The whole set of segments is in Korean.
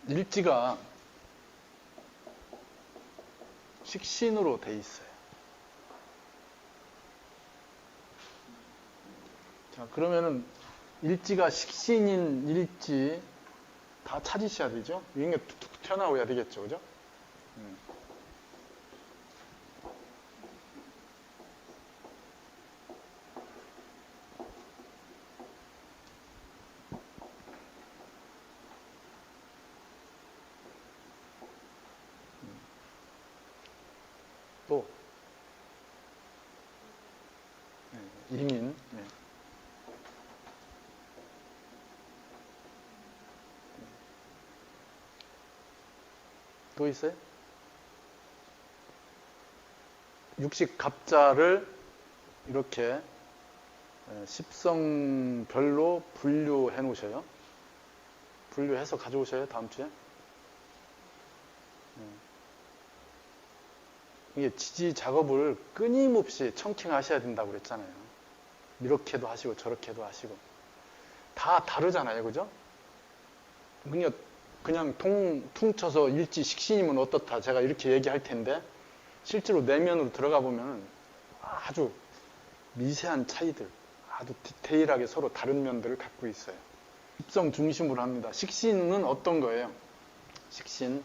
일지가 식신으로 돼 있어요. 자, 그러면은 일지가 식신인 일지 다 찾으셔야 되죠? 이런 게 툭툭 튀어나와야 되겠죠, 그죠? 또 이민. 또 있어요? 육식 갑자를 이렇게 십성별로 분류해 놓으셔요. 분류해서 가져오셔요, 다음 주에. 이게 지지 작업을 끊임없이 청킹 하셔야 된다고 그랬잖아요. 이렇게도 하시고 저렇게도 하시고. 다 다르잖아요, 그죠? 그냥 퉁쳐서 일지 식신이면 어떻다 제가 이렇게 얘기할 텐데 실제로 내면으로 들어가 보면 아주 미세한 차이들, 아주 디테일하게 서로 다른 면들을 갖고 있어요. 습성 중심으로 합니다. 식신은 어떤 거예요? 식신.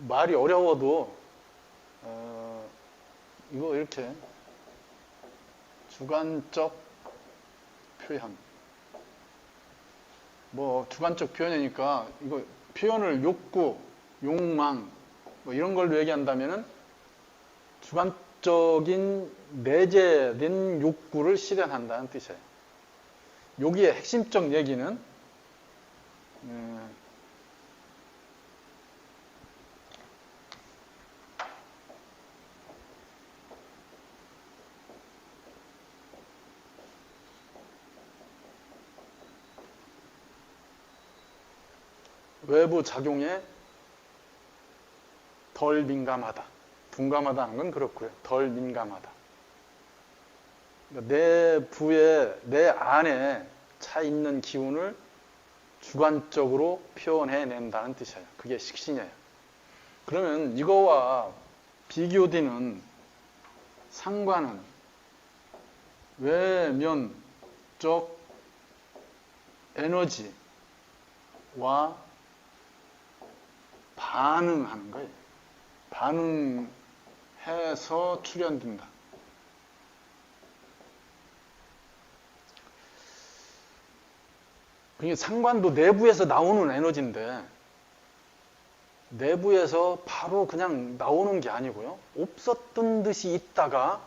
말이 어려워도 이거 이렇게 주관적 표현. 뭐 주관적 표현이니까 이거 표현을 욕구, 욕망 뭐 이런 걸로 얘기한다면은 주관적인 내재된 욕구를 실현한다는 뜻이에요. 여기에 핵심적 얘기는 외부 작용에 덜 민감하다. 둔감하다는 건 그렇고요. 덜 민감하다. 그러니까 내 안에 차 있는 기운을 주관적으로 표현해낸다는 뜻이에요. 그게 식신이에요. 그러면 이거와 비교되는 상관은 외면적 에너지와 반응하는 거예요. 반응해서 출현된다. 그러니까 상관도 내부에서 나오는 에너지인데 내부에서 바로 그냥 나오는 게 아니고요. 없었던 듯이 있다가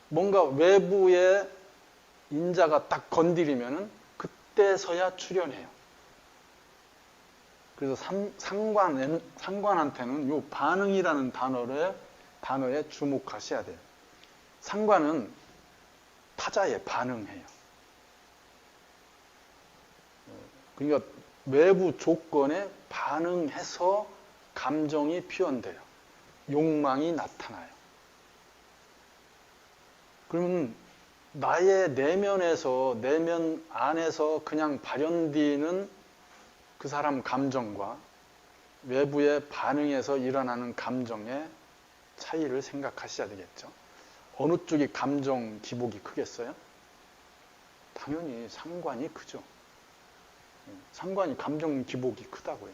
뭔가 외부의 인자가 딱 건드리면은 그때서야 출현해요. 그래서 상관한테는 이 반응이라는 단어에 주목하셔야 돼요. 상관은 타자에 반응해요. 그러니까 외부 조건에 반응해서 감정이 표현돼요. 욕망이 나타나요. 그러면 나의 내면 안에서 그냥 발현되는 그 사람 감정과 외부의 반응에서 일어나는 감정의 차이를 생각하셔야 되겠죠. 어느 쪽이 감정 기복이 크겠어요? 당연히 상관이 크죠. 상관이 감정 기복이 크다고요.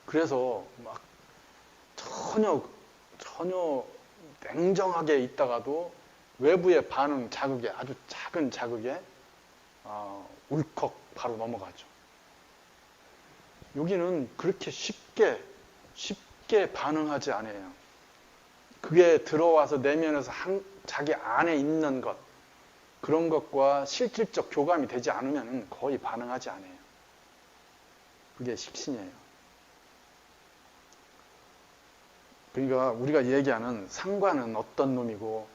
그래서 막 전혀 냉정하게 있다가도 외부의 반응 자극에, 아주 작은 자극에 울컥 바로 넘어가죠. 여기는 그렇게 쉽게 반응하지 않아요. 그게 들어와서 내면에서 자기 안에 있는 것, 그런 것과 실질적 교감이 되지 않으면 거의 반응하지 않아요. 그게 식신이에요. 그러니까 우리가 얘기하는 상관은 어떤 놈이고,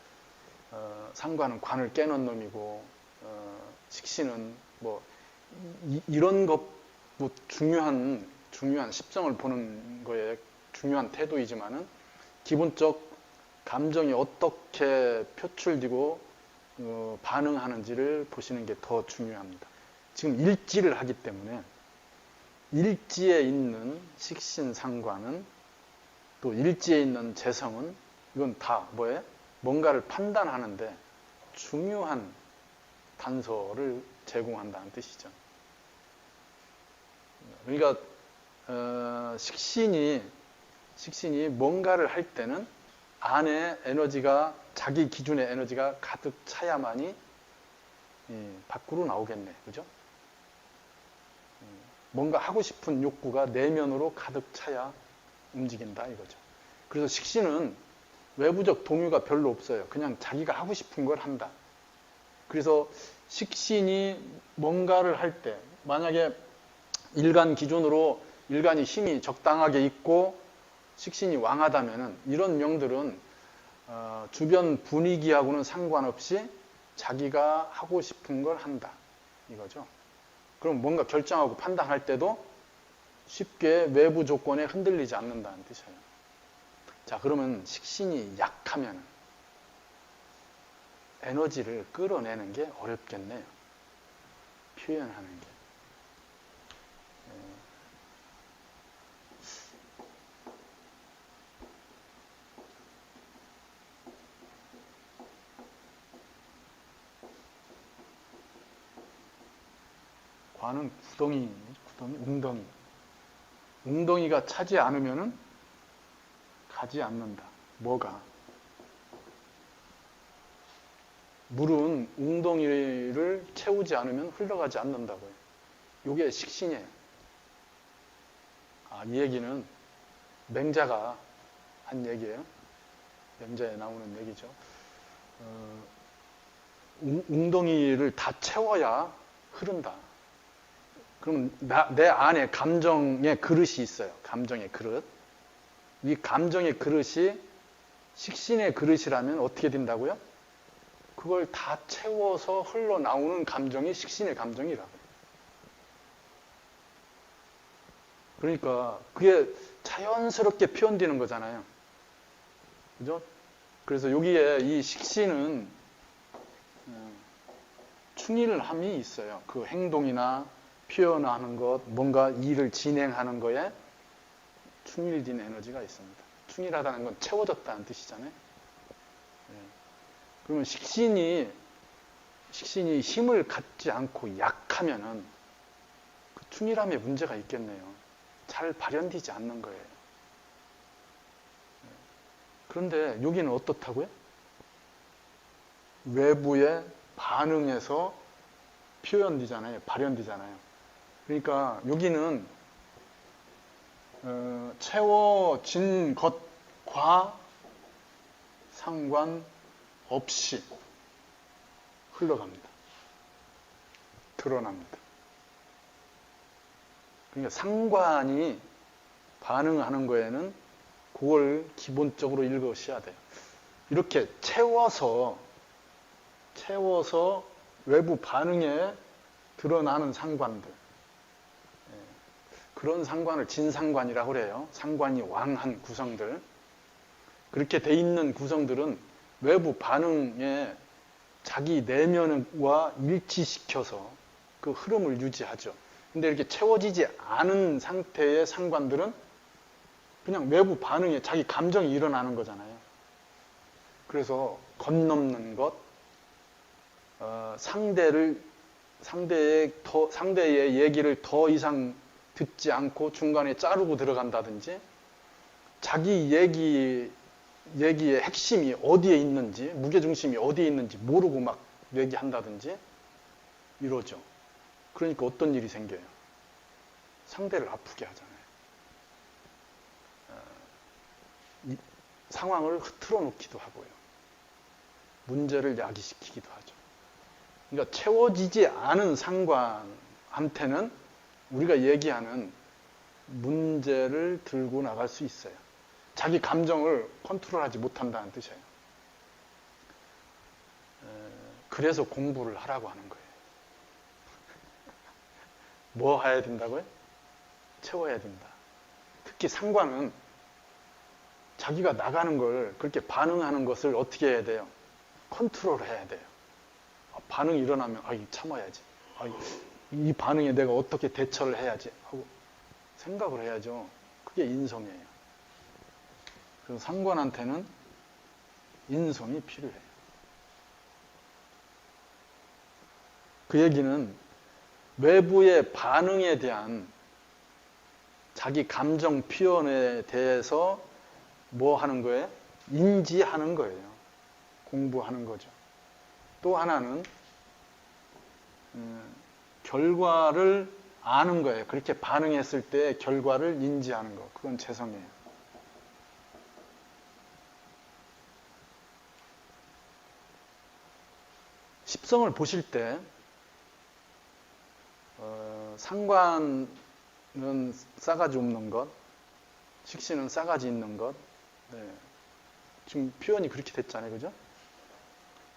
상관은 관을 깨는 놈이고, 식신은 뭐 이런 것 뭐 중요한 중요한 십성을 보는 거에 중요한 태도이지만은 기본적 감정이 어떻게 표출되고 반응하는지를 보시는 게 더 중요합니다. 지금 일지를 하기 때문에 일지에 있는 식신상관은 또 일지에 있는 재성은 이건 다 뭐예요? 뭔가를 판단하는데 중요한 단서를 제공한다는 뜻이죠. 그러니까 식신이 뭔가를 할 때는 안에 에너지가 자기 기준의 에너지가 가득 차야만이 밖으로 나오겠네, 그죠? 뭔가 하고 싶은 욕구가 내면으로 가득 차야 움직인다 이거죠. 그래서 식신은 외부적 동요가 별로 없어요. 그냥 자기가 하고 싶은 걸 한다. 그래서 식신이 뭔가를 할 때 만약에 일간 기준으로 일간이 힘이 적당하게 있고 식신이 왕하다면은 이런 명들은 주변 분위기하고는 상관없이 자기가 하고 싶은 걸 한다 이거죠. 그럼 뭔가 결정하고 판단할 때도 쉽게 외부 조건에 흔들리지 않는다는 뜻이에요. 자, 그러면 식신이 약하면 에너지를 끌어내는 게 어렵겠네요. 표현하는 게. 관은 웅덩이. 웅덩이가 차지 않으면은 가지 않는다. 뭐가? 물은 웅덩이를 채우지 않으면 흘러가지 않는다고요. 이게 식신이에요. 이 얘기는 맹자가 한 얘기예요. 맹자에 나오는 얘기죠. 웅덩이를 다 채워야 흐른다. 그럼 내 안에 감정의 그릇이 있어요. 감정의 그릇. 이 감정의 그릇이 식신의 그릇이라면 어떻게 된다고요? 그걸 다 채워서 흘러나오는 감정이 식신의 감정이라고요. 그러니까 그게 자연스럽게 표현되는 거잖아요. 그죠? 그래서 여기에 이 식신은 충일함이 있어요. 그 행동이나 표현하는 것, 뭔가 일을 진행하는 거에 충일된 에너지가 있습니다. 충일하다는 건 채워졌다는 뜻이잖아요. 그러면 식신이 힘을 갖지 않고 약하면은 그 충일함에 문제가 있겠네요. 잘 발현되지 않는 거예요. 그런데 여기는 어떻다고요? 외부의 반응에서 표현되잖아요. 발현되잖아요. 그러니까 여기는 채워진 것과 상관없이 흘러갑니다. 드러납니다. 그러니까 상관이 반응하는 거에는 그걸 기본적으로 읽으셔야 돼요. 이렇게 채워서 외부 반응에 드러나는 상관들. 그런 상관을 진상관이라고 그래요. 상관이 왕한 구성들. 그렇게 돼 있는 구성들은 외부 반응에 자기 내면과 일치시켜서 그 흐름을 유지하죠. 근데 이렇게 채워지지 않은 상태의 상관들은 그냥 외부 반응에 자기 감정이 일어나는 거잖아요. 그래서 건넘는 것, 상대의 얘기를 더 이상 듣지 않고 중간에 자르고 들어간다든지, 자기 얘기의 핵심이 어디에 있는지, 무게중심이 어디에 있는지 모르고 막 얘기한다든지 이러죠. 그러니까 어떤 일이 생겨요? 상대를 아프게 하잖아요. 상황을 흐트러 놓기도 하고요. 문제를 야기시키기도 하죠. 그러니까 채워지지 않은 상관한테는 우리가 얘기하는 문제를 들고 나갈 수 있어요. 자기 감정을 컨트롤하지 못한다는 뜻이에요. 그래서 공부를 하라고 하는 거예요. 뭐 해야 된다고요? 채워야 된다. 특히 상관은 자기가 나가는 걸 그렇게 반응하는 것을 어떻게 해야 돼요? 컨트롤 해야 돼요. 반응이 일어나면 참아야지. 이 반응에 내가 어떻게 대처를 해야지 하고 생각을 해야죠. 그게 인성이에요. 그래서 상관한테는 인성이 필요해요. 그 얘기는 외부의 반응에 대한 자기 감정 표현에 대해서 뭐 하는 거예요? 인지하는 거예요. 공부하는 거죠. 또 하나는 결과를 아는 거예요. 그렇게 반응했을 때 결과를 인지하는 거. 그건 재성이에요. 십성을 보실 때 상관은 싸가지 없는 것, 식신은 싸가지 있는 것. 네. 지금 표현이 그렇게 됐잖아요. 그죠?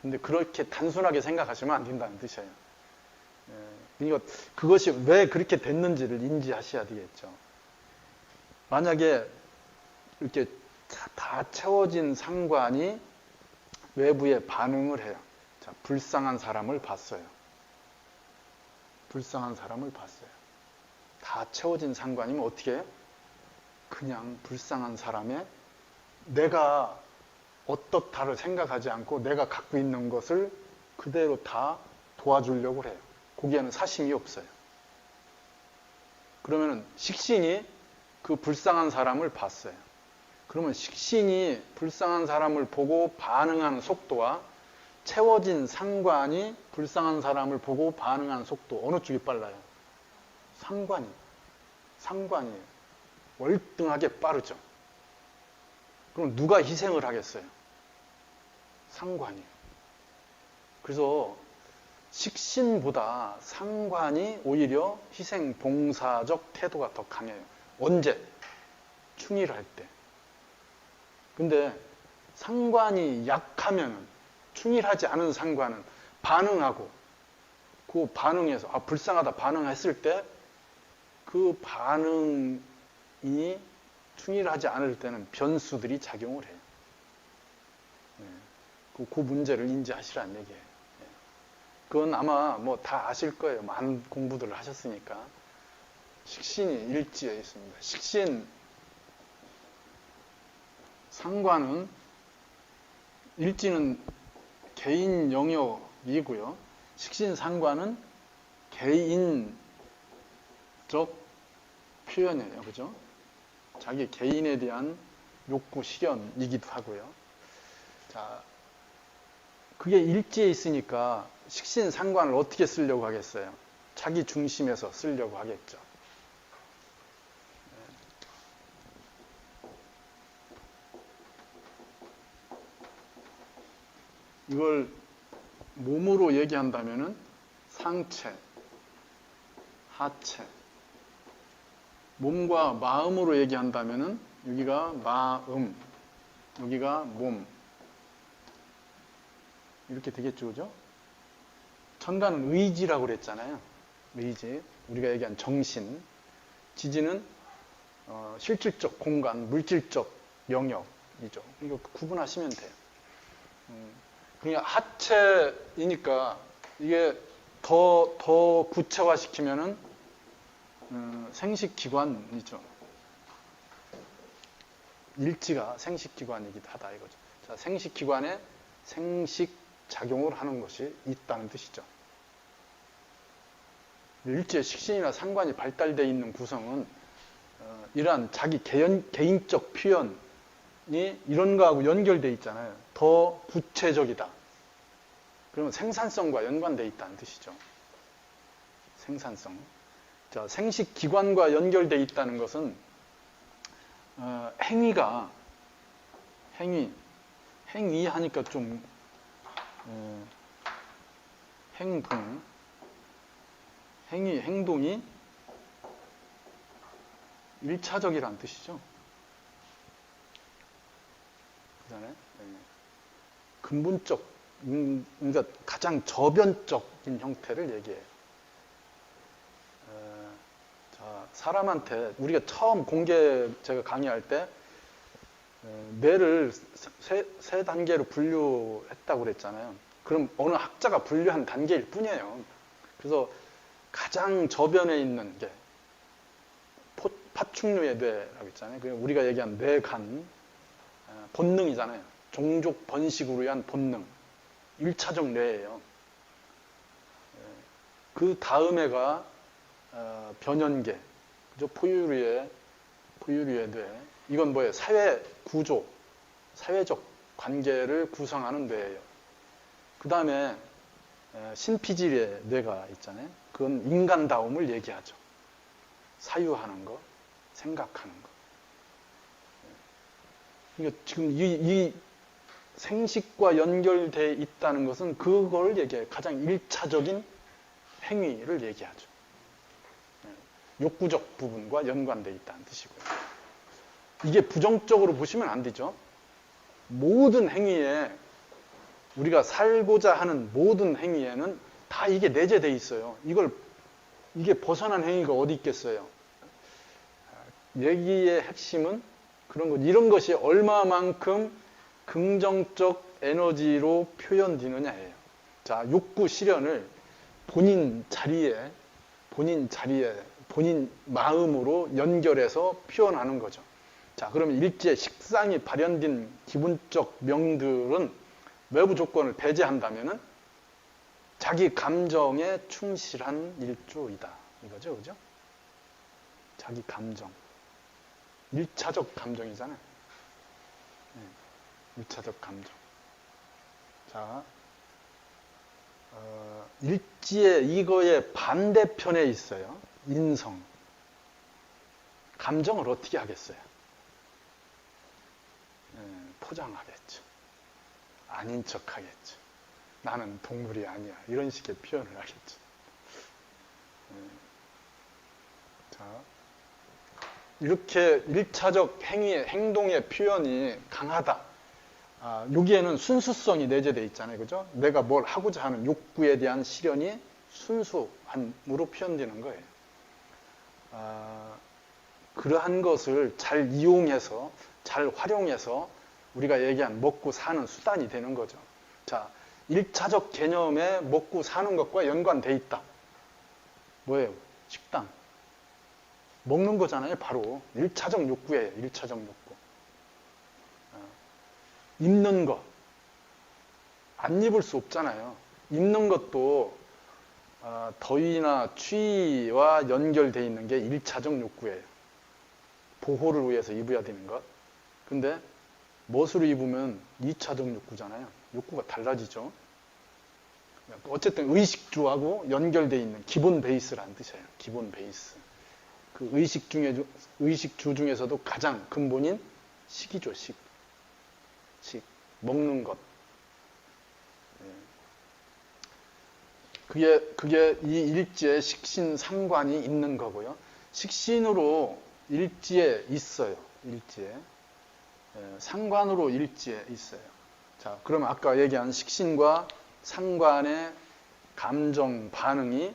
근데 그렇게 단순하게 생각하시면 안 된다는 뜻이에요. 그것이 왜 그렇게 됐는지를 인지하셔야 되겠죠. 만약에 이렇게 다 채워진 상관이 외부에 반응을 해요. 자, 불쌍한 사람을 봤어요. 불쌍한 사람을 봤어요. 다 채워진 상관이면 어떻게 해요? 그냥 불쌍한 사람의 내가 어떻다를 생각하지 않고 내가 갖고 있는 것을 그대로 다 도와주려고 해요. 거기에는 사심이 없어요. 그러면 식신이 그 불쌍한 사람을 봤어요. 그러면 식신이 불쌍한 사람을 보고 반응하는 속도와 채워진 상관이 불쌍한 사람을 보고 반응하는 속도 어느 쪽이 빨라요? 상관이 월등하게 빠르죠. 그럼 누가 희생을 하겠어요? 상관이요. 그래서 식신보다 상관이 오히려 희생 봉사적 태도가 더 강해요. 언제? 충일할 때. 근데 상관이 약하면 충일하지 않은 상관은 반응하고 그 반응에서 불쌍하다 반응했을 때 그 반응이 충일하지 않을 때는 변수들이 작용을 해요. 그 문제를 인지하시라는 얘기예요. 그건 아마 뭐 다 아실 거예요. 많은 공부들을 하셨으니까. 식신이 일지에 있습니다. 식신 상관은 일지는 개인 영역이고요. 식신 상관은 개인적 표현이에요. 그죠? 자기 개인에 대한 욕구, 실현이기도 하고요. 자, 그게 일지에 있으니까 식신 상관을 어떻게 쓰려고 하겠어요? 자기 중심에서 쓰려고 하겠죠. 이걸 몸으로 얘기한다면은 상체, 하체. 몸과 마음으로 얘기한다면은 여기가 마음, 여기가 몸. 이렇게 되겠죠, 그죠? 천간은 의지라고 그랬잖아요. 의지. 우리가 얘기한 정신. 지지는 실질적 공간, 물질적 영역이죠. 이거 구분하시면 돼요. 그냥 하체이니까 이게 더 구체화시키면은 생식기관이죠. 일지가 생식기관이기도 하다 이거죠. 자, 생식기관에 생식작용을 하는 것이 있다는 뜻이죠. 일지의 식신이나 상관이 발달되어 있는 구성은 이러한 자기 개인적 표현이 이런 거하고 연결되어 있잖아요. 더 구체적이다. 그러면 생산성과 연관되어 있다는 뜻이죠. 생산성. 자, 생식기관과 연결되어 있다는 것은 행위 하니까 좀 행동이 1차적이라는 뜻이죠. 그다음에 근본적, 그러니까 가장 저변적인 형태를 얘기해요. 자, 사람한테 우리가 처음 공개 제가 강의할 때 뇌를 세 단계로 분류했다고 그랬잖아요. 그럼 어느 학자가 분류한 단계일 뿐이에요. 그래서 가장 저변에 있는 게 파충류의 뇌라고 했잖아요. 우리가 얘기한 뇌간, 본능이잖아요. 종족 번식으로 위한 본능. 1차적 뇌예요. 그 다음에가 변연계, 그죠? 포유류의 뇌. 이건 뭐예요? 사회 구조, 사회적 관계를 구성하는 뇌예요. 그 다음에 신피질의 뇌가 있잖아요. 그건 인간다움을 얘기하죠. 사유하는 거, 생각하는 거. 그러니까 지금 이 생식과 연결되어 있다는 것은 그걸 얘기해요. 가장 1차적인 행위를 얘기하죠. 욕구적 부분과 연관되어 있다는 뜻이고요. 이게 부정적으로 보시면 안 되죠. 모든 행위에 우리가 살고자 하는 모든 행위에는 다 이게 내재되어 있어요. 이게 벗어난 행위가 어디 있겠어요. 얘기의 핵심은 그런 것, 이런 것이 얼마만큼 긍정적 에너지로 표현되느냐예요. 자, 욕구 실현을 본인 자리에, 본인 마음으로 연결해서 표현하는 거죠. 자, 그러면 일제 식상이 발현된 기본적 명들은 외부 조건을 배제한다면은 자기 감정에 충실한 일조이다. 이거죠, 그죠? 자기 감정. 1차적 감정이잖아요. 1차적 감정. 자, 일지에 이거의 반대편에 있어요. 인성. 감정을 어떻게 하겠어요? 포장하겠죠. 아닌 척 하겠죠. 나는 동물이 아니야. 이런 식의 표현을 하겠죠. 자, 이렇게 1차적 행동의 표현이 강하다. 여기에는 순수성이 내재되어 있잖아요. 그죠? 내가 뭘 하고자 하는 욕구에 대한 실현이 순수함으로 표현되는 거예요. 그러한 것을 잘 이용해서, 잘 활용해서 우리가 얘기한 먹고 사는 수단이 되는 거죠. 자, 1차적 개념에 먹고 사는 것과 연관되어 있다. 뭐예요? 식단. 먹는 거잖아요, 바로. 1차적 욕구예요, 1차적 욕구. 입는 것. 안 입을 수 없잖아요. 입는 것도 더위나 추위와 연결되어 있는 게 1차적 욕구예요. 보호를 위해서 입어야 되는 것. 근데 멋으로 입으면 2차적 욕구잖아요. 욕구가 달라지죠. 어쨌든 의식주하고 연결되어 있는 기본 베이스라는 뜻이에요. 기본 베이스. 그 의식주 중에서도 가장 근본인 식이죠, 식. 먹는 것. 그게 이 일지에 식신 상관이 있는 거고요. 식신으로 일지에 있어요. 일지에. 상관으로 일지에 있어요. 자, 그러면 아까 얘기한 식신과 상관의 감정 반응이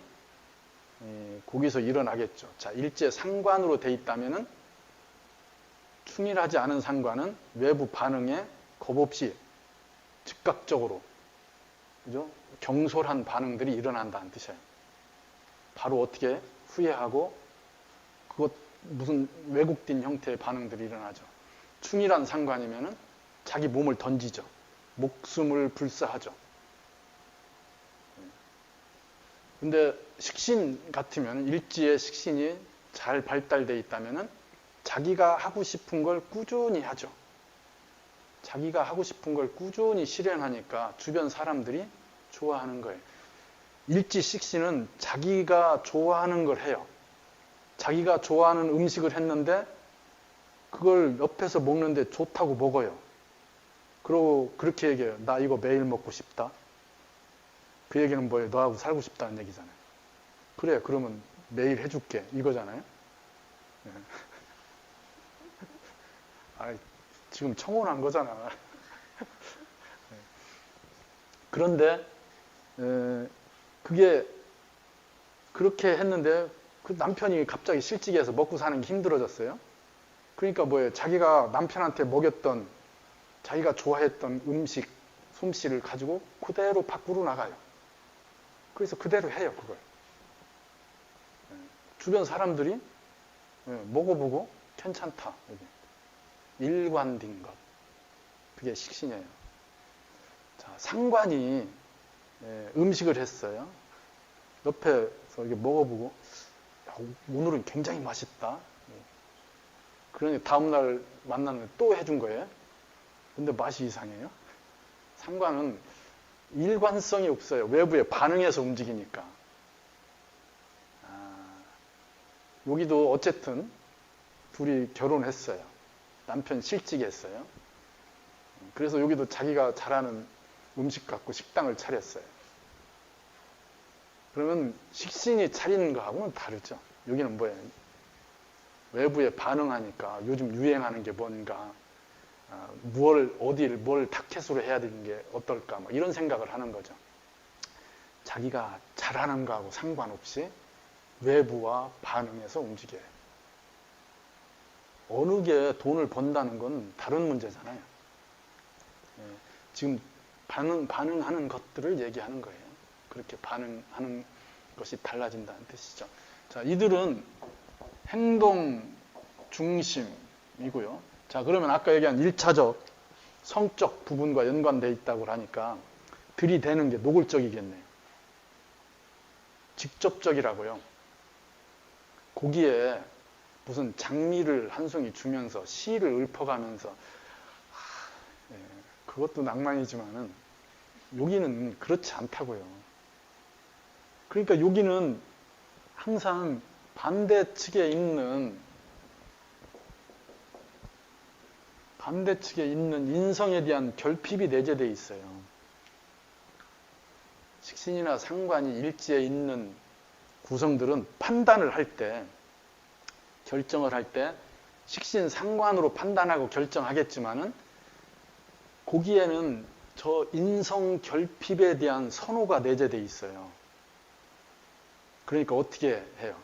거기서 일어나겠죠. 자, 일지에 상관으로 돼 있다면은 충실하지 않은 상관은 외부 반응에 겁없이 즉각적으로, 그죠? 경솔한 반응들이 일어난다는 뜻이에요. 바로 어떻게 후회하고 그것 무슨 왜곡된 형태의 반응들이 일어나죠. 충실한 상관이면은 자기 몸을 던지죠. 목숨을 불사하죠. 근데 식신 같으면 일지의 식신이 잘 발달되어 있다면은 자기가 하고 싶은 걸 꾸준히 하죠. 자기가 하고 싶은 걸 꾸준히 실현하니까 주변 사람들이 좋아하는 거예요. 일지 식신은 자기가 좋아하는 걸 해요. 자기가 좋아하는 음식을 했는데 그걸 옆에서 먹는데 좋다고 먹어요. 그리고 그렇게 얘기해요. 나 이거 매일 먹고 싶다. 그 얘기는 뭐예요? 너하고 살고 싶다는 얘기잖아요. 그래, 그러면 매일 해줄게. 이거잖아요. 네. 지금 청혼한 거잖아. 그런데 그게 그렇게 했는데 그 남편이 갑자기 실직해서 먹고 사는 게 힘들어졌어요. 그러니까 뭐예요? 자기가 남편한테 먹였던, 자기가 좋아했던 음식, 솜씨를 가지고 그대로 밖으로 나가요. 그래서 그대로 해요, 그걸. 주변 사람들이 먹어보고 괜찮다. 여기. 일관된 것. 그게 식신이에요. 자, 상관이 음식을 했어요. 옆에서 이렇게 먹어보고, 야, 오늘은 굉장히 맛있다. 그러니 다음날 만나면 또 해준 거예요. 근데 맛이 이상해요. 상관은 일관성이 없어요. 외부에 반응해서 움직이니까. 여기도 어쨌든 둘이 결혼했어요. 남편 실직했어요. 그래서 여기도 자기가 잘하는 음식 갖고 식당을 차렸어요. 그러면 식신이 차리는 거하고는 다르죠. 여기는 뭐예요? 외부에 반응하니까 요즘 유행하는 게 뭔가, 뭘 타켓으로 해야 되는 게 어떨까, 뭐 이런 생각을 하는 거죠. 자기가 잘하는 거하고 상관없이 외부와 반응해서 움직여요. 어느 게 돈을 번다는 건 다른 문제잖아요. 지금 반응하는 것들을 얘기하는 거예요. 그렇게 반응하는 것이 달라진다는 뜻이죠. 자, 이들은 행동 중심이고요. 자, 그러면 아까 얘기한 1차적 성적 부분과 연관되어 있다고 하니까 들이대는 게 노골적이겠네요. 직접적이라고요. 고기에 무슨 장미를 한 송이 주면서 시를 읊어가면서 그것도 낭만이지만은 여기는 그렇지 않다고요. 그러니까 여기는 항상 반대측에 있는 인성에 대한 결핍이 내재되어 있어요. 식신이나 상관이 일지에 있는 구성들은 판단을 할 때, 결정을 할 때 식신 상관으로 판단하고 결정하겠지만은 거기에는 저 인성 결핍에 대한 선호가 내재되어 있어요. 그러니까 어떻게 해요?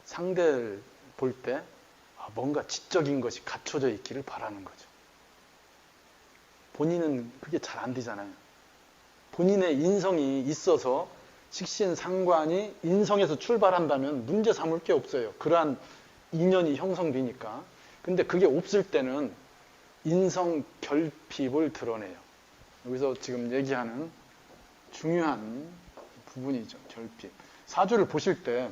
상대를 볼 때 뭔가 지적인 것이 갖춰져 있기를 바라는 거죠. 본인은 그게 잘 안 되잖아요. 본인의 인성이 있어서 식신상관이 인성에서 출발한다면 문제 삼을 게 없어요. 그러한 인연이 형성되니까. 근데 그게 없을 때는 인성 결핍을 드러내요. 여기서 지금 얘기하는 중요한 부분이죠. 결핍. 사주를 보실 때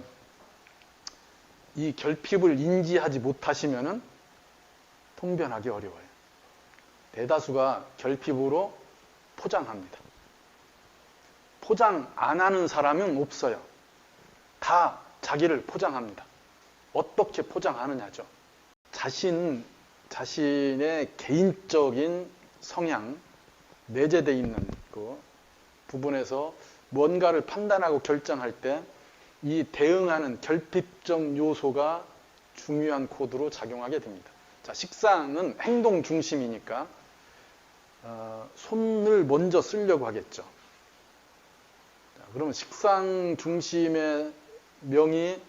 이 결핍을 인지하지 못하시면은 통변하기 어려워요. 대다수가 결핍으로 포장합니다. 포장 안 하는 사람은 없어요. 다 자기를 포장합니다. 어떻게 포장하느냐죠. 자신의 개인적인 성향, 내재되어 있는 그 부분에서 뭔가를 판단하고 결정할 때 이 대응하는 결핍적 요소가 중요한 코드로 작용하게 됩니다. 자, 식상은 행동 중심이니까 손을 먼저 쓰려고 하겠죠. 자, 그러면 식상 중심의 명이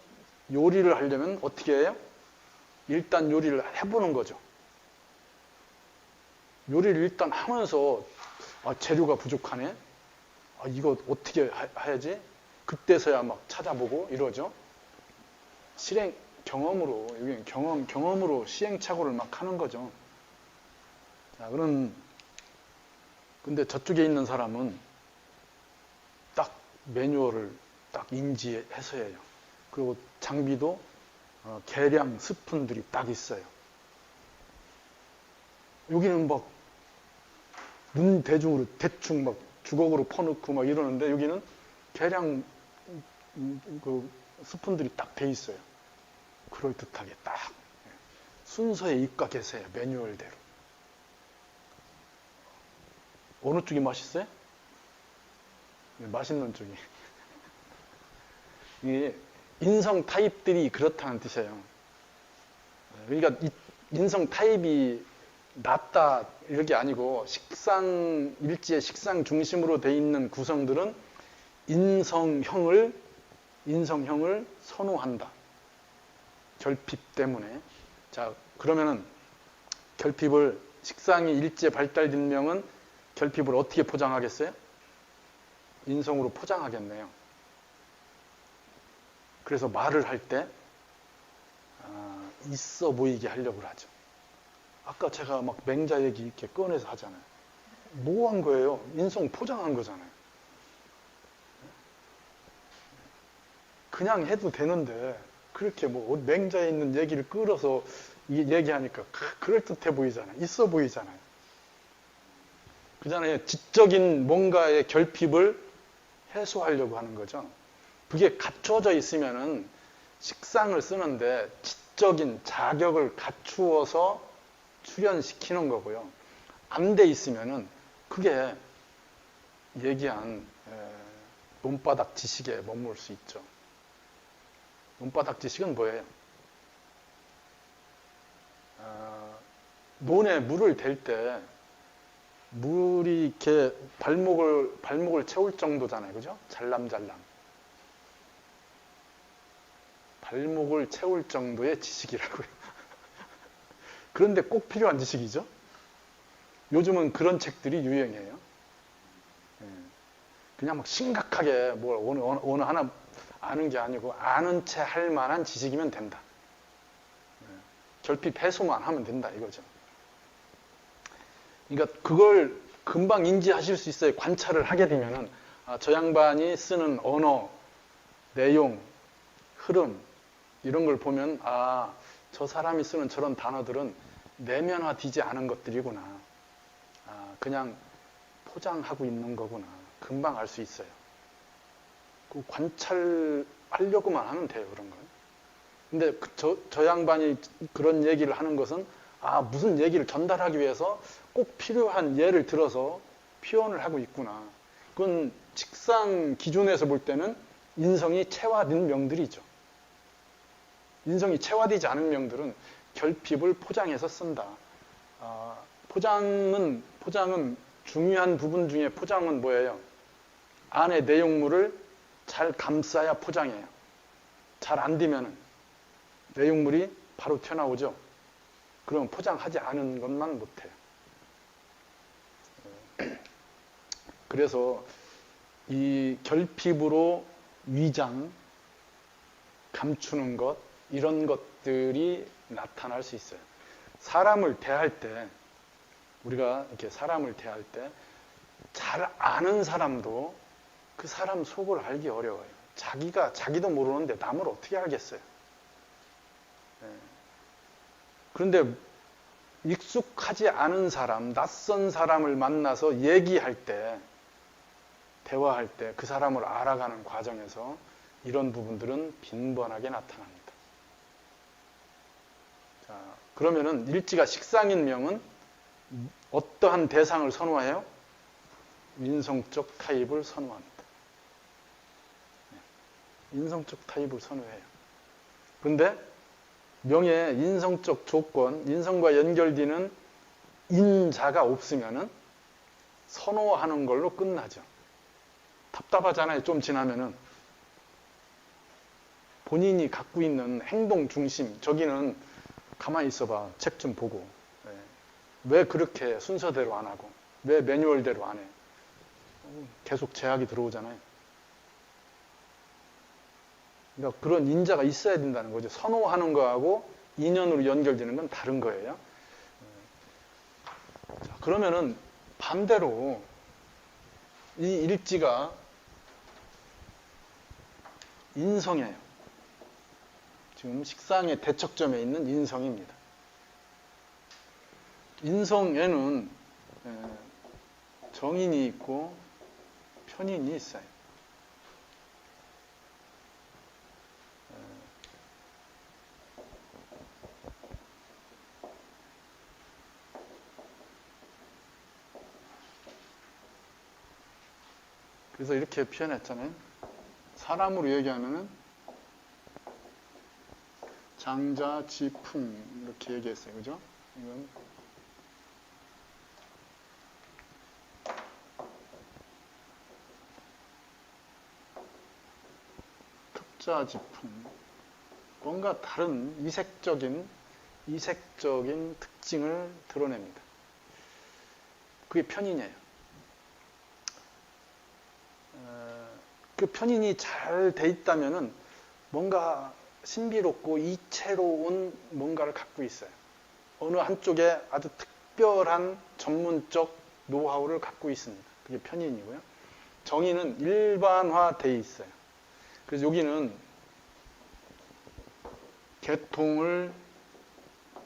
요리를 하려면 어떻게 해요? 일단 요리를 해보는 거죠. 요리를 일단 하면서 재료가 부족하네. 이거 어떻게 해야지? 그때서야 막 찾아보고 이러죠. 경험으로, 여기 경험으로 시행착오를 막 하는 거죠. 자, 근데 저쪽에 있는 사람은 딱 매뉴얼을 딱 인지해서 해요. 그리고 장비도 계량 스푼들이 딱 있어요. 여기는 막 눈 대중으로 대충 막 주걱으로 퍼넣고 막 이러는데 여기는 계량 그 스푼들이 딱 돼 있어요. 그럴듯하게 딱 순서에 입각해서 해요. 매뉴얼대로. 어느 쪽이 맛있어요? 맛있는 쪽이. 이게 인성 타입들이 그렇다는 뜻이에요. 그러니까 인성 타입이 낮다 이렇게 아니고 일지의 식상 중심으로 돼 있는 구성들은 인성형을 인성형을 선호한다. 결핍 때문에. 자, 그러면은 결핍을 식상이 일제 발달된 명은 결핍을 어떻게 포장하겠어요? 인성으로 포장하겠네요. 그래서 말을 할 때 있어 보이게 하려고 하죠. 아까 제가 막 맹자 얘기 이렇게 꺼내서 하잖아요. 뭐 한 거예요? 인성 포장한 거잖아요. 그냥 해도 되는데 그렇게 뭐 맹자에 있는 얘기를 끌어서 얘기하니까 그럴듯해 보이잖아요. 있어 보이잖아요. 그잖아요. 지적인 뭔가의 결핍을 해소하려고 하는 거죠. 그게 갖춰져 있으면은 식상을 쓰는데 지적인 자격을 갖추어서 출현시키는 거고요. 안 돼 있으면은 그게 얘기한 논바닥 지식에 머물 수 있죠. 논바닥 지식은 뭐예요? 논에 물을 댈 때 물이 이렇게 발목을 채울 정도잖아요. 그죠? 잘람잘람. 발목을 채울 정도의 지식이라고요. 그런데 꼭 필요한 지식이죠? 요즘은 그런 책들이 유행해요. 그냥 막 심각하게 뭘 어느 하나 아는 게 아니고 아는 채 할 만한 지식이면 된다. 결핍 해소만 하면 된다 이거죠. 그러니까 그걸 금방 인지하실 수 있어요. 관찰을 하게 되면은 저 양반이 쓰는 언어, 내용, 흐름 이런 걸 보면 저 사람이 쓰는 저런 단어들은 내면화되지 않은 것들이구나. 그냥 포장하고 있는 거구나. 금방 알 수 있어요. 그 관찰하려고만 하면 돼요, 그런 건. 근데 저 양반이 그런 얘기를 하는 것은 무슨 얘기를 전달하기 위해서 꼭 필요한 예를 들어서 표현을 하고 있구나. 그건 직상 기준에서 볼 때는 인성이 체화된 명들이죠. 인성이 체화되지 않은 명들은 결핍을 포장해서 쓴다. 포장은 중요한 부분 중에 포장은 뭐예요? 안에 내용물을 잘 감싸야 포장해요. 잘 안 되면 내용물이 바로 튀어나오죠. 그러면 포장하지 않은 것만 못해요. 그래서 이 결핍으로 위장, 감추는 것 이런 것들이 나타날 수 있어요. 사람을 대할 때 우리가 이렇게 사람을 대할 때 잘 아는 사람도 그 사람 속을 알기 어려워요. 자기도 모르는데 남을 어떻게 알겠어요? 그런데 익숙하지 않은 사람, 낯선 사람을 만나서 얘기할 때, 대화할 때 그 사람을 알아가는 과정에서 이런 부분들은 빈번하게 나타납니다. 자, 그러면은 일지가 식상인명은 어떠한 대상을 선호해요? 인성적 타입을 선호합니다. 인성적 타입을 선호해요. 그런데 명의 인성적 조건, 인성과 연결되는 인자가 없으면은 선호하는 걸로 끝나죠. 답답하잖아요. 좀 지나면은. 본인이 갖고 있는 행동 중심, 저기는 가만히 있어봐. 책 좀 보고. 왜 그렇게 순서대로 안 하고, 왜 매뉴얼대로 안 해? 계속 제약이 들어오잖아요. 그러니까 그런 인자가 있어야 된다는 거죠. 선호하는 거하고 인연으로 연결되는 건 다른 거예요. 자, 그러면은 반대로 이 일지가 인성이에요. 지금 식상의 대척점에 있는 인성입니다. 인성에는 정인이 있고 편인이 있어요. 그래서 이렇게 표현했잖아요. 사람으로 얘기하면은 장자지풍 이렇게 얘기했어요. 그죠? 이건 십자지풍. 뭔가 다른 이색적인 특징을 드러냅니다. 그게 편인이에요. 그 편인이 잘 돼 있다면은 뭔가 신비롭고 이채로운 뭔가를 갖고 있어요. 어느 한쪽에 아주 특별한 전문적 노하우를 갖고 있습니다. 그게 편인이고요. 정의는 일반화되어 있어요. 그래서 여기는 개통을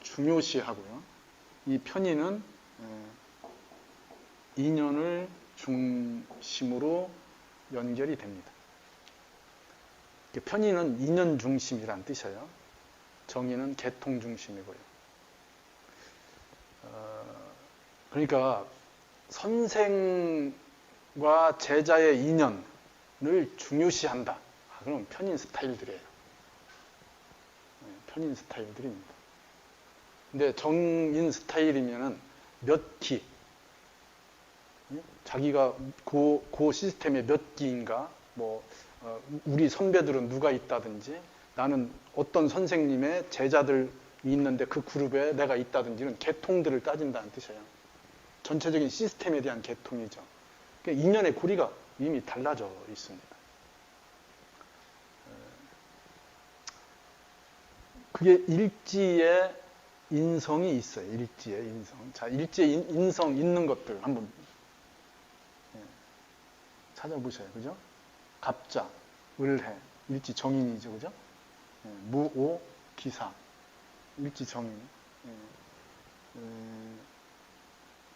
중요시하고요. 이 편인은 인연을 중심으로 연결이 됩니다. 편인은 인연 중심이란 뜻이에요. 정의는 개통 중심이고요. 그러니까 선생과 제자의 인연을 중요시한다. 그럼 편인 스타일들이에요. 편인 스타일들입니다. 근데 정인 스타일이면은 몇 기, 자기가 그 시스템에 몇 기인가, 우리 선배들은 누가 있다든지, 나는 어떤 선생님의 제자들이 있는데 그 그룹에 내가 있다든지는 개통들을 따진다는 뜻이에요. 전체적인 시스템에 대한 개통이죠. 그러니까 인연의 고리가 이미 달라져 있습니다. 그게 일지의 인성이 있어요. 일지의 인성. 자, 일지의 인성 있는 것들 한번 찾아보셔요. 그죠? 갑자, 을해, 일지 정인이죠. 그죠? 무오, 기사, 일지 정인.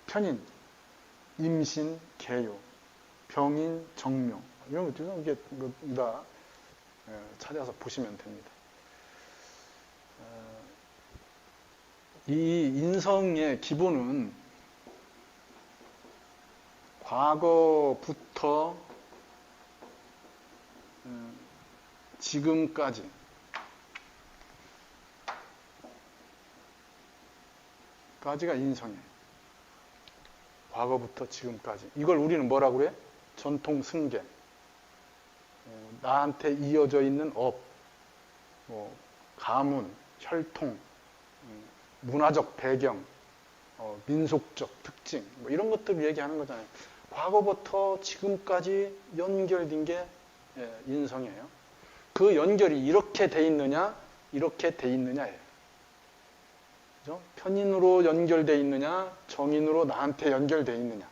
편인, 임신, 개요, 병인, 정묘. 이런 것들은 이게 다 찾아서 보시면 됩니다. 이 인성의 기본은 과거부터 지금까지가 인성이에요. 과거부터 지금까지. 이걸 우리는 뭐라고 그래? 전통 승계. 나한테 이어져 있는 업, 가문, 혈통, 문화적 배경, 민속적 특징, 이런 것들을 얘기하는 거잖아요. 과거부터 지금까지 연결된 게 인성이에요. 그 연결이 이렇게 돼 있느냐, 이렇게 돼 있느냐예요. 그죠? 편인으로 연결돼 있느냐, 정인으로 나한테 연결돼 있느냐.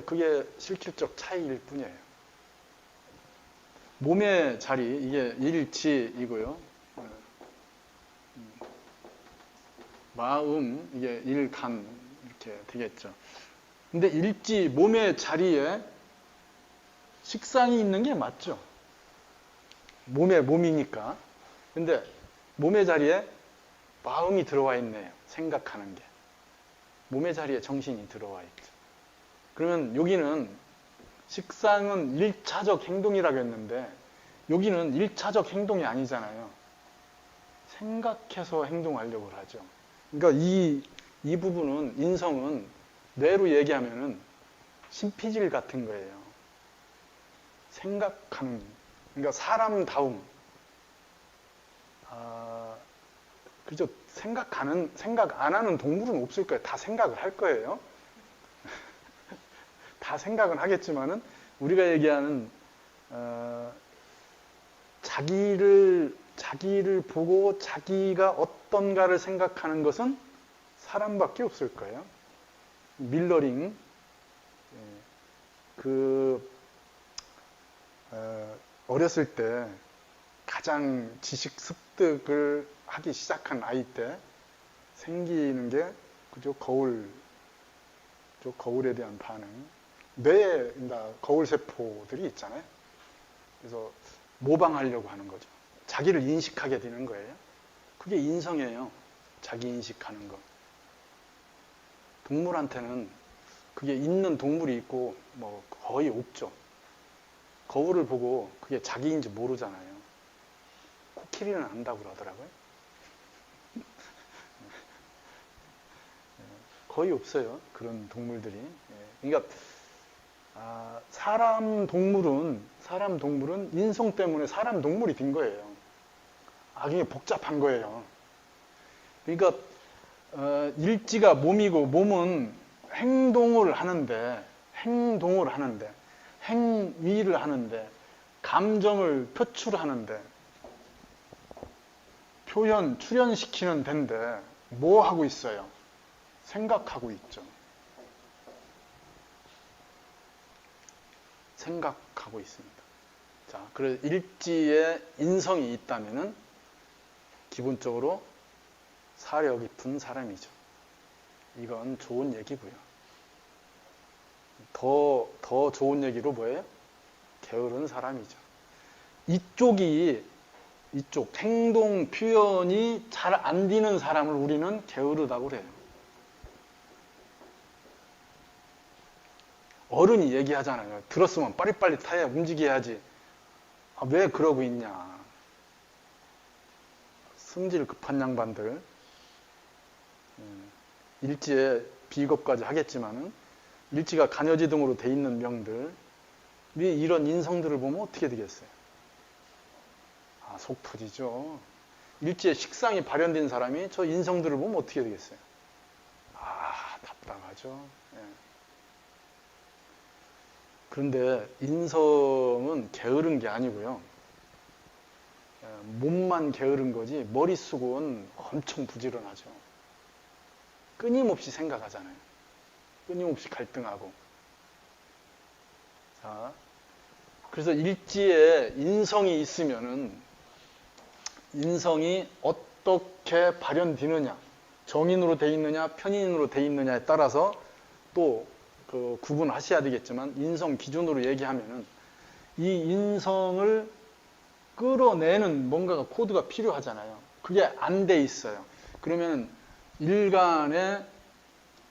그게 실질적 차이일 뿐이에요. 몸의 자리, 이게 일지이고요. 마음, 이게 일간, 이렇게 되겠죠. 근데 일지, 몸의 자리에 식상이 있는 게 맞죠. 몸이니까. 근데 몸의 자리에 마음이 들어와 있네요. 생각하는 게. 몸의 자리에 정신이 들어와 있죠. 그러면 여기는 식상은 1차적 행동이라고 했는데 여기는 1차적 행동이 아니잖아요. 생각해서 행동하려고 하죠. 그러니까 이 부분은, 인성은 뇌로 얘기하면은 신피질 같은 거예요. 생각하는, 그러니까 사람다움. 그죠? 생각 안 하는 동물은 없을 거예요. 다 생각을 할 거예요. 다 생각은 하겠지만은, 우리가 얘기하는, 자기를 보고 자기가 어떤가를 생각하는 것은 사람밖에 없을 거예요. 밀러링, 어렸을 때 가장 지식 습득을 하기 시작한 아이 때 생기는 게, 그죠? 거울에 대한 반응. 뇌에 거울세포들이 있잖아요. 그래서 모방하려고 하는 거죠. 자기를 인식하게 되는 거예요. 그게 인성이에요. 자기 인식하는 거. 동물한테는 그게 있는 동물이 있고 거의 없죠. 거울을 보고 그게 자기인지 모르잖아요. 코끼리는 안다고 그러더라고요. 거의 없어요. 그런 동물들이. 그러니까 사람 사람 동물은 인성 때문에 사람 동물이 된 거예요. 굉장히 복잡한 거예요. 그러니까 일지가 몸이고 몸은 행동을 하는데 행위를 하는데 감정을 표출하는데 출현시키는 데인데 뭐 하고 있어요? 생각하고 있죠. 생각하고 있습니다. 자, 그래서 일지에 인성이 있다면은 기본적으로 사려 깊은 사람이죠. 이건 좋은 얘기고요. 더 좋은 얘기로 뭐예요? 게으른 사람이죠. 이쪽 행동 표현이 잘 안 되는 사람을 우리는 게으르다고 그래요. 어른이 얘기하잖아요. 들었으면 빨리빨리 타야 움직여야지. 왜 그러고 있냐. 성질 급한 양반들. 일지에 비겁까지 하겠지만은 일지가 간여지등으로 돼 있는 명들. 이런 인성들을 보면 어떻게 되겠어요? 속 터지죠. 일지에 식상이 발현된 사람이 저 인성들을 보면 어떻게 되겠어요? 답답하죠. 예. 그런데 인성은 게으른 게 아니고요. 몸만 게으른 거지 머릿속은 엄청 부지런하죠. 끊임없이 생각하잖아요. 끊임없이 갈등하고. 자, 그래서 일지에 인성이 있으면은 인성이 어떻게 발현되느냐, 정인으로 돼 있느냐, 편인으로 돼 있느냐에 따라서 또 구분하셔야 되겠지만 인성 기준으로 얘기하면은 이 인성을 끌어내는 뭔가가 코드가 필요하잖아요. 그게 안 돼 있어요. 그러면 일간의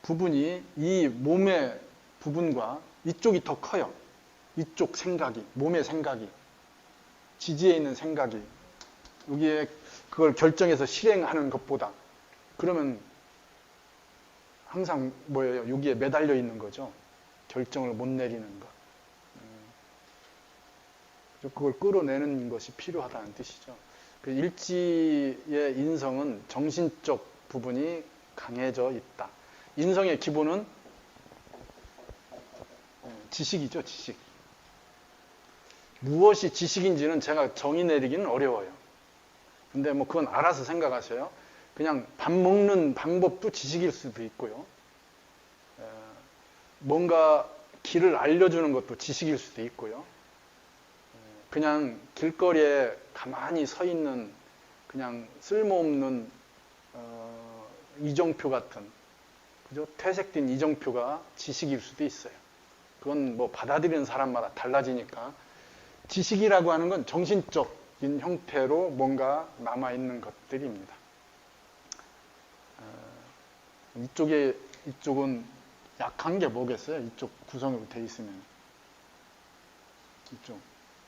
부분이 이 몸의 부분과 이쪽이 더 커요. 이쪽 생각이, 몸의 생각이, 지지에 있는 생각이 여기에 그걸 결정해서 실행하는 것보다 그러면 항상 뭐예요? 여기에 매달려 있는 거죠. 결정을 못 내리는 것. 그걸 끌어내는 것이 필요하다는 뜻이죠. 그 일지의 인성은 정신적 부분이 강해져 있다. 인성의 기본은 지식이죠, 지식. 무엇이 지식인지는 제가 정의 내리기는 어려워요. 근데 뭐 그건 알아서 생각하세요. 그냥 밥 먹는 방법도 지식일 수도 있고요. 뭔가 길을 알려주는 것도 지식일 수도 있고요. 그냥 길거리에 가만히 서 있는 그냥 쓸모없는 이정표 같은 그죠? 퇴색된 이정표가 지식일 수도 있어요. 그건 뭐 받아들이는 사람마다 달라지니까 지식이라고 하는 건 정신적인 형태로 뭔가 남아있는 것들입니다. 이쪽은 약한 게 뭐겠어요? 이쪽 구성으로 돼 있으면.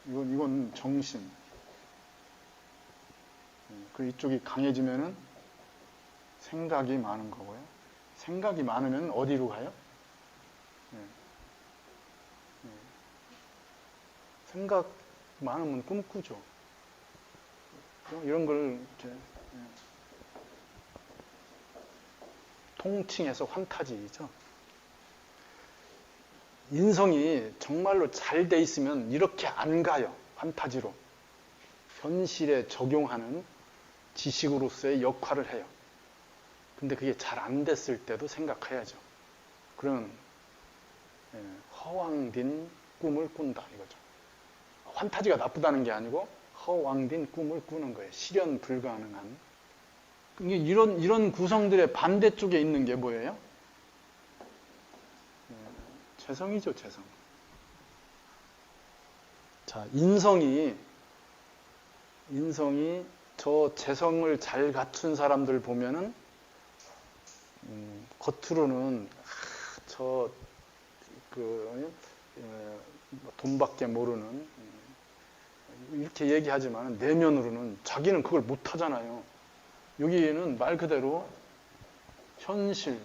이건 정신. 그 이쪽이 강해지면은 생각이 많은 거고요. 생각이 많으면 어디로 가요? 생각 많으면 꿈꾸죠. 이런 걸 이제 통칭해서 환타지죠. 인성이 정말로 잘 돼 있으면 이렇게 안 가요. 환타지로. 현실에 적용하는 지식으로서의 역할을 해요. 근데 그게 잘 안 됐을 때도 생각해야죠. 그러면 허황된 꿈을 꾼다 이거죠. 환타지가 나쁘다는 게 아니고 허황된 꿈을 꾸는 거예요. 실현 불가능한. 이런 구성들의 반대쪽에 있는 게 뭐예요? 재성이죠, 재성. 자, 인성이 저 재성을 잘 갖춘 사람들 보면은 겉으로는 돈밖에 모르는 이렇게 얘기하지만 내면으로는 자기는 그걸 못하잖아요. 여기에는 말 그대로 현실,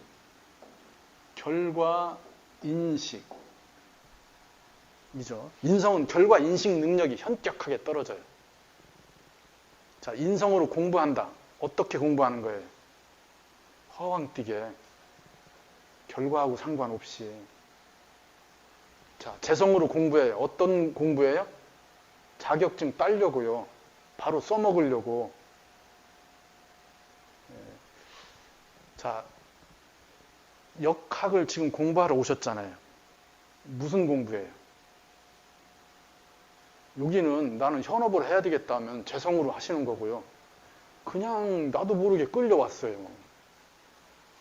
결과, 인식 이죠. 인성은 결과 인식 능력이 현격하게 떨어져요. 자, 인성으로 공부한다. 어떻게 공부하는 거예요? 허황되게 결과하고 상관없이. 자, 재성으로 공부해요. 어떤 공부예요? 자격증 따려고요. 바로 써먹으려고. 자, 역학을 지금 공부하러 오셨잖아요. 무슨 공부예요? 여기는 나는 현업을 해야 되겠다 하면 재성으로 하시는 거고요. 그냥 나도 모르게 끌려왔어요.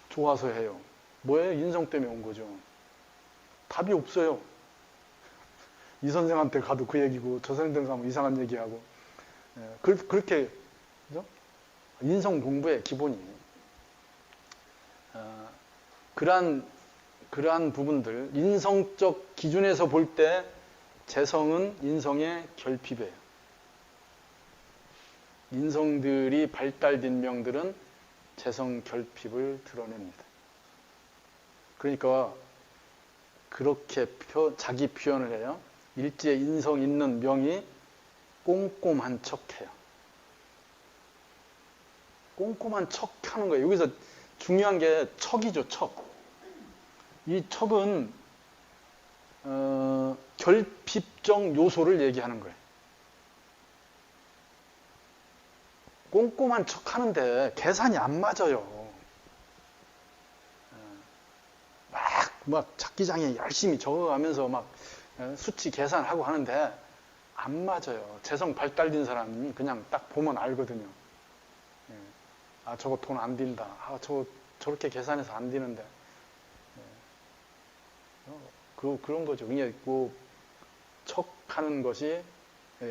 좋아서 해요. 뭐예요? 인성 때문에 온 거죠. 답이 없어요. 이 선생한테 가도 그 얘기고 저 선생 가면 이상한 얘기하고. 그렇게 그죠? 인성 공부의 기본이 그러한 부분들, 인성적 기준에서 볼 때 재성은 인성의 결핍이에요. 인성들이 발달된 명들은 재성 결핍을 드러냅니다. 그러니까 그렇게 자기 표현을 해요. 일지에 인성 있는 명이 꼼꼼한 척해요. 꼼꼼한 척하는 거예요. 여기서 중요한 게 척이죠, 척. 이 척은 결핍적 요소를 얘기하는 거예요. 꼼꼼한 척 하는데 계산이 안 맞아요. 막 작기장에 열심히 적어가면서 막 수치 계산하고 하는데 안 맞아요. 재성 발달된 사람이 그냥 딱 보면 알거든요. 아, 저거 돈 안 든다. 아, 저렇게 계산해서 안 되는데. 그런 거죠. 그냥 뭐 척하는 것이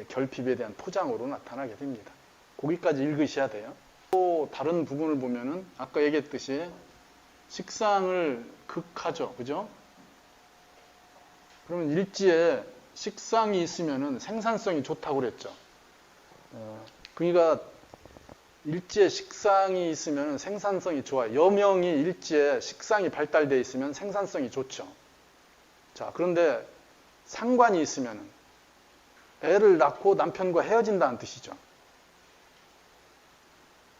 결핍에 대한 포장으로 나타나게 됩니다. 거기까지 읽으셔야 돼요. 또 다른 부분을 보면은 아까 얘기했듯이 식상을 극하죠. 그죠? 그러면 일지에 식상이 있으면은 생산성이 좋다고 그랬죠. 그러니까 일지에 식상이 있으면 생산성이 좋아요. 여명이 일지에 식상이 발달되어 있으면 생산성이 좋죠. 자, 그런데 상관이 있으면 애를 낳고 남편과 헤어진다는 뜻이죠.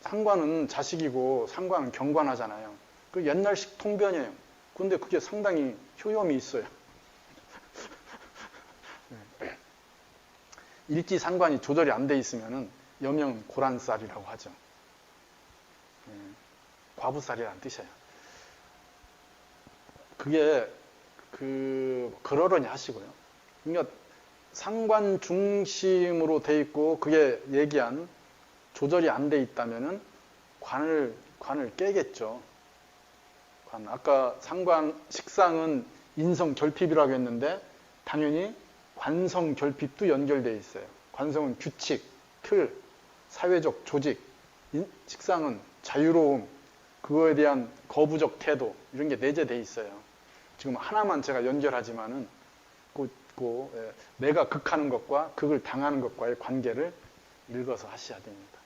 상관은 자식이고 상관은 경관하잖아요. 그 옛날식 통변이에요. 근데 그게 상당히 효염이 있어요. 일지 상관이 조절이 안 돼 있으면 여명 고란쌀이라고 하죠. 과부쌀이라는 뜻이에요. 그게 그러려니 하시고요. 그러니까 상관 중심으로 돼 있고 그게 얘기한 조절이 안 돼 있다면은 관을 깨겠죠. 아까 식상은 인성 결핍이라고 했는데 당연히 관성 결핍도 연결되어 있어요. 관성은 규칙, 틀, 사회적 조직, 식상은 자유로움, 그거에 대한 거부적 태도 이런 게 내재되어 있어요. 지금 하나만 제가 연결하지만은 내가 극하는 것과 극을 당하는 것과의 관계를 읽어서 하셔야 됩니다.